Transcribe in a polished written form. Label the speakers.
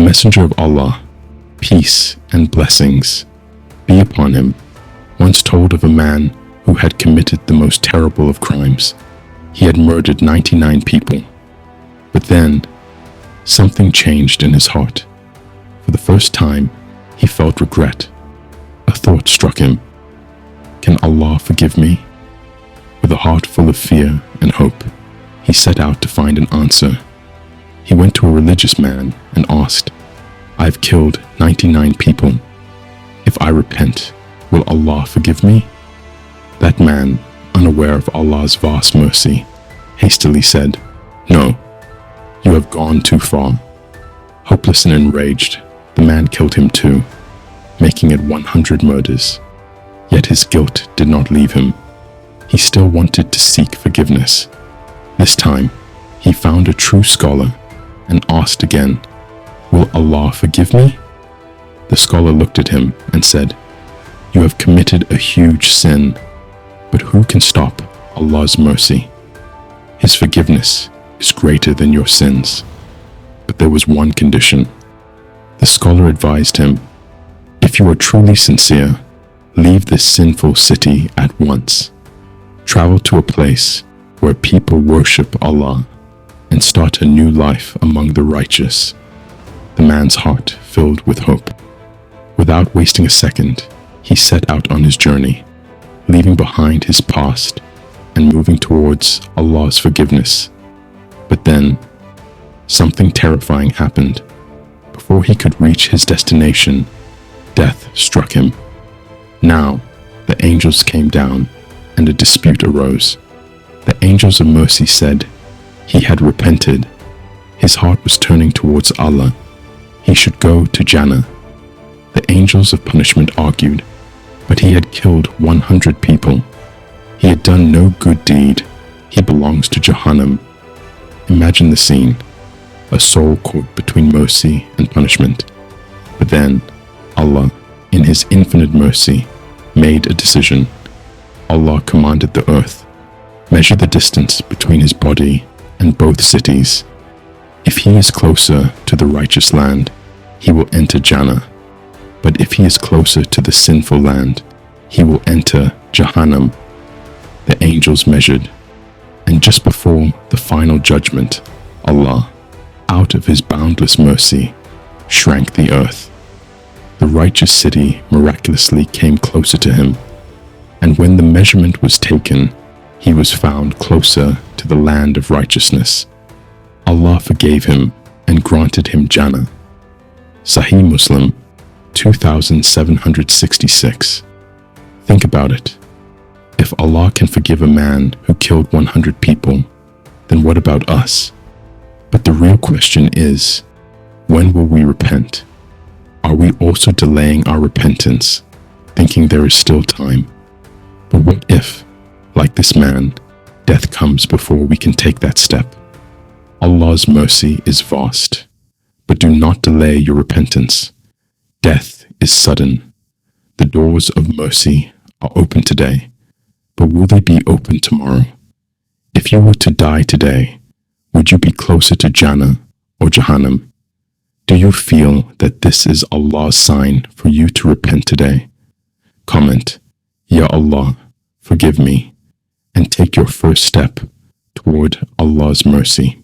Speaker 1: Messenger of Allah, peace and blessings be upon him, once told of a man who had committed the most terrible of crimes. He had murdered 99 people. But then, something changed in his heart. For the first time, he felt regret. A thought struck him. Can Allah forgive me? With a heart full of fear and hope, he set out to find an answer. He went to a religious man and asked, I've killed 99 people. If I repent, will Allah forgive me? That man, unaware of Allah's vast mercy, hastily said, No, you have gone too far. Hopeless and enraged, the man killed him too, making it 100 murders. Yet his guilt did not leave him. He still wanted to seek forgiveness. This time, he found a true scholar and asked again, Will Allah forgive me? The scholar looked at him and said, You have committed a huge sin, but who can stop Allah's mercy? His forgiveness is greater than your sins. But there was one condition. The scholar advised him, If you are truly sincere, leave this sinful city at once. Travel to a place where people worship Allah and start a new life among the righteous. The man's heart filled with hope. Without wasting a second, he set out on his journey, leaving behind his past and moving towards Allah's forgiveness. But then, something terrifying happened. Before he could reach his destination, death struck him. Now, the angels came down and a dispute arose. The angels of mercy said he had repented. His heart was turning towards Allah. He should go to Jannah. The angels of punishment argued, but he had killed 100 people. He had done no good deed. He belongs to Jahannam. Imagine the scene, a soul caught between mercy and punishment. But then, Allah, in His infinite mercy, made a decision. Allah commanded the earth, measure the distance between his body and both cities. If he is closer to the righteous land, he will enter Jannah. But if he is closer to the sinful land, he will enter Jahannam. The angels measured, and just before the final judgment, Allah, out of His boundless mercy, shrank the earth. The righteous city miraculously came closer to him, and when the measurement was taken, he was found closer to the land of righteousness. Allah forgave him and granted him Jannah. Sahih Muslim 2766. Think about it. If Allah can forgive a man who killed 100 people, then what about us? But the real question is, when will we repent? Are we also delaying our repentance, thinking there is still time? But what if, like this man, death comes before we can take that step? Allah's mercy is vast, but do not delay your repentance. Death is sudden. The doors of mercy are open today, but will they be open tomorrow? If you were to die today, would you be closer to Jannah or Jahannam? Do you feel that this is Allah's sign for you to repent today? Comment, Ya Allah, forgive me, and take your first step toward Allah's mercy.